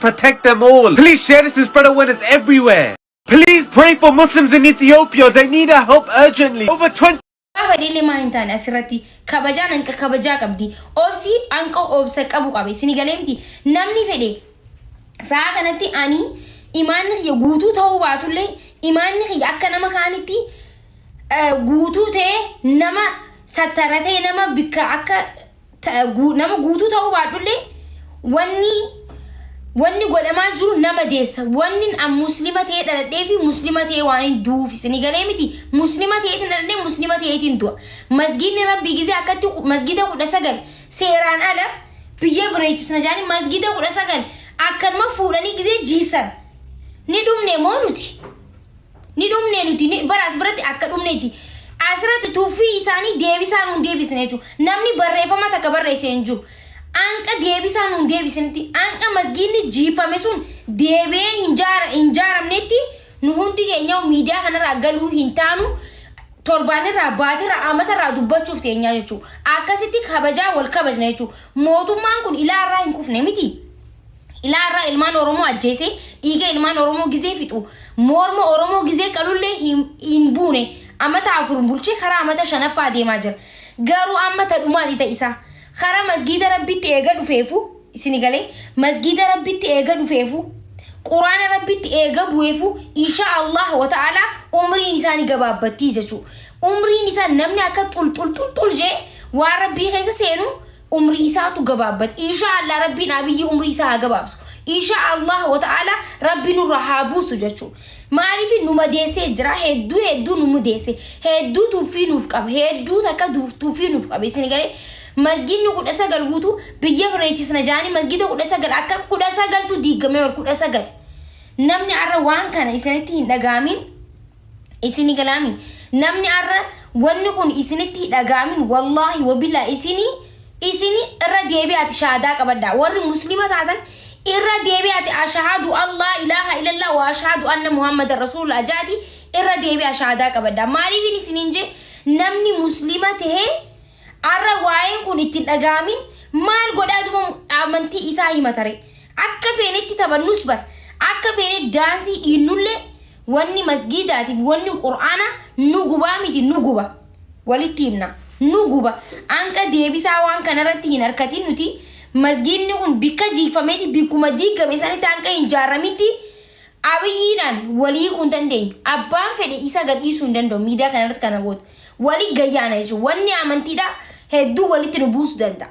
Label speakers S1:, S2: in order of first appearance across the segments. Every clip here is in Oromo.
S1: protect them all. Please share this and spread awareness everywhere. Please pray for Muslims in Ethiopia. They need our help urgently. Over 20
S2: Abadile mahintaan asirratti kabajaan anqa kabajaa qabdi. Obsi anqa obsa qabu qabe. Sinigalemti namni fedhe saa kanatti ani imaanni xiyya guutuu ta'uu baatullee imaanni xiyya akka nama kaanitti guutuu ta'e nama sattaratee nama bikka akka nama guutuu ta'uu baadullee wanni godhamaa jiru nama deessa wanni muslima ta'e dhaladhee fi muslima ta'e waan duufi sinigalee miti muslima ta'eetiin dhaladhee muslima ta'eetiin du'a masgiidni rabbii gizee akkatti masgiida 19 seeraan ala biyya bireechisna jaani masgiida 19 akkanuma fuudhanii gizee jiisan ni dhumne moo nuti ni dhumne nuti baraas biratti akka dhumneeti asirratti tuufii isaanii deebisaan hun deebisne jechuudha namni barreeffama takka barreessee hin jiru anqa deebisaan hun deebisnetti anqa masgiidni jiifame sun deebee hin jaaramnetti nu hundi keenya miidiyaa kanarraa galuu hin taanu torbaanirraa baatirraa amatarraa dubbachuuf teenyaa jechuudha akkasitti kabajaa wal kabajna jechuudha mootummaan kun ilaarraa hin kufne miti ilaarraa ilmaan oromoo ajjeese dhiiga ilmaan oromoo gizee fixu morma oromoo gizee qalullee hin buune amata afur bulchee karaa amata shanaffaa deemaa jira garuu amata dhumaati ta'isaa karaa masgiida rabbitti eega dhufeefu isinigalee masgiida rabbitti eega dhufeefu quraana rabbitti eega bu'eefu insha Allah wa ta'ala umriin isaanii gabaabbattii jechuudha umriin isaa namni akka xulxul jee waan rabbii keessa seenu umri isaatu gabaabbat insha Allah rabbiin abiyyi umri isaa gabaabsu insha Allah wa ta'ala rabbi nurra haabusu jechuudha maaliif nu madeessee jira hedduu nu madeesse hedduu tuufii nuuf qaba hedduu takka tuufii nuuf qaba isinigalee masgiidni 19 guutuu biyya bireechisna jaani masgiida 19 akka 19 tu diigame 19 namni arra waan kana isinitti hin dhagaamin isinigalaami namni arra wanni kun isinitti dhagaamin wallahi wabillahi isini irra deebi'ati shahaadaa qabadda warri muslima taatan irra deebi'ati ashhadu allah ilaha illallah wa ashhadu anna muhammadar rasulullah jaati irra deebi'a shahaadaa qabadda maaliif isinin je namni muslima ta'e arra waa'een kun itti dhagaamin maal godhaa duba amantii isaa himatare akka feenetti taphannus bar akka feene daansii dhiinnullee wanni masgiidaatiif wanni qur'aana nu gubaa miti nu guba walitti himna nu guba anqa deebisaa waan kanarratti hin harkatin nuti masgiidni kun bikka jiifameeti bikkuma diigame sanitti anqa hin jaaramitti abiyyiidhaan walii kun dandeenyu abbaan fedhe isa gadhiisuu hin danda'u miidiyaa kanarratti kana booda walii gayyaana jechuudha wanni amantiidha hedduu walitti nu buusuu danda'a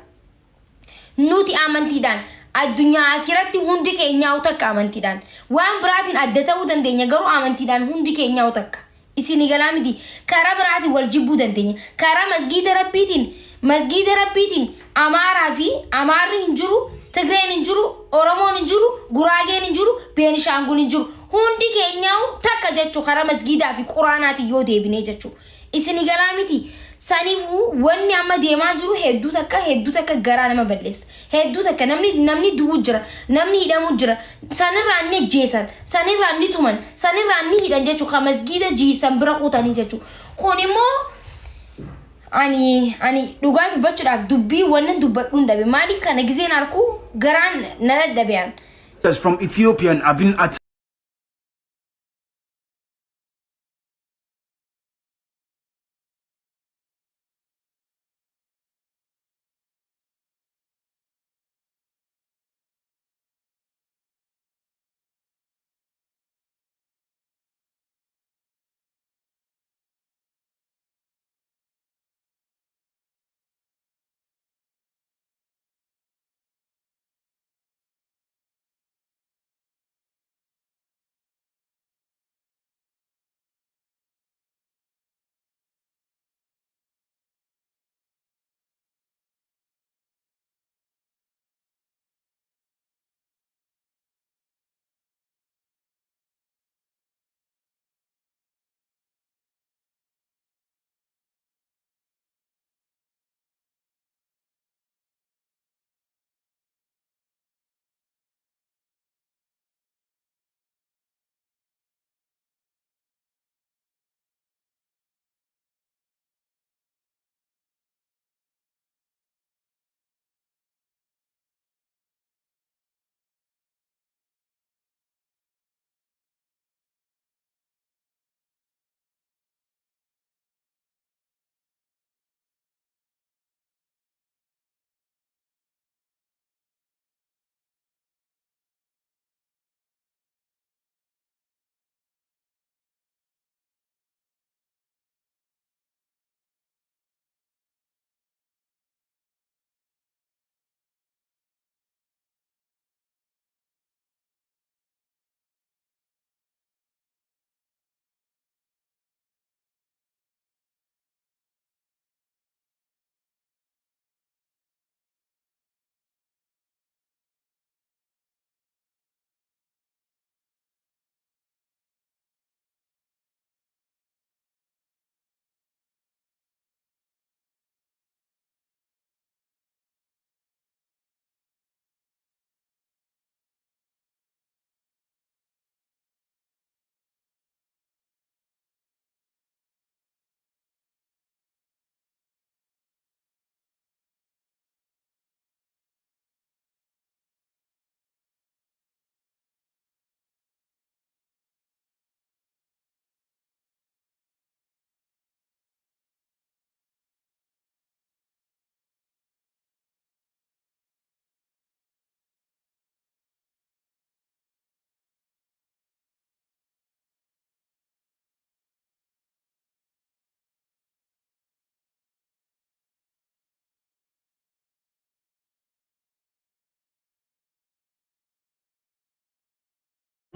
S2: nuti amantiidhaan addunyaa akiratti hundi keenyaa takka amantiidhaan waan biraatiin adda ta'uu dandeenya garuu amantiidhaan hundi keenyaa takka isinigalaa miti karaa biraatiin wal jibbuu dandeenya karaa masgiida rabbiitiin amaaraa fi amaarri hin jiru tigreen hin jiru oromoon hin jiru guraageen hin jiru beenishaangul hin jiru hundi keenyaa takka jechuu karaa masgiidaa fi quraanaatiin yoo deebinee jechuu isinigalaa miti sanifu wanni amma deemaa jiru hedduu takka garaa nama balleessa hedduu takka namni du'u jira namni hidhamu jira sanirraa ni jeesan sanirraa ni tuman sanirraa ni hidhan jechuu ka masgiida jiisan bira qutanii jechuu kun immoo ani dhugaa dubbachuudhaaf dubbii wannan dubbadhuun dhabe maaliif kana gizeen harku garaan na dadhabeen
S3: from Ethiopian I've been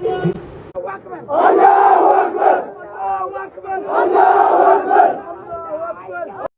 S4: الله أكبر الله أكبر الله أكبر الله أكبر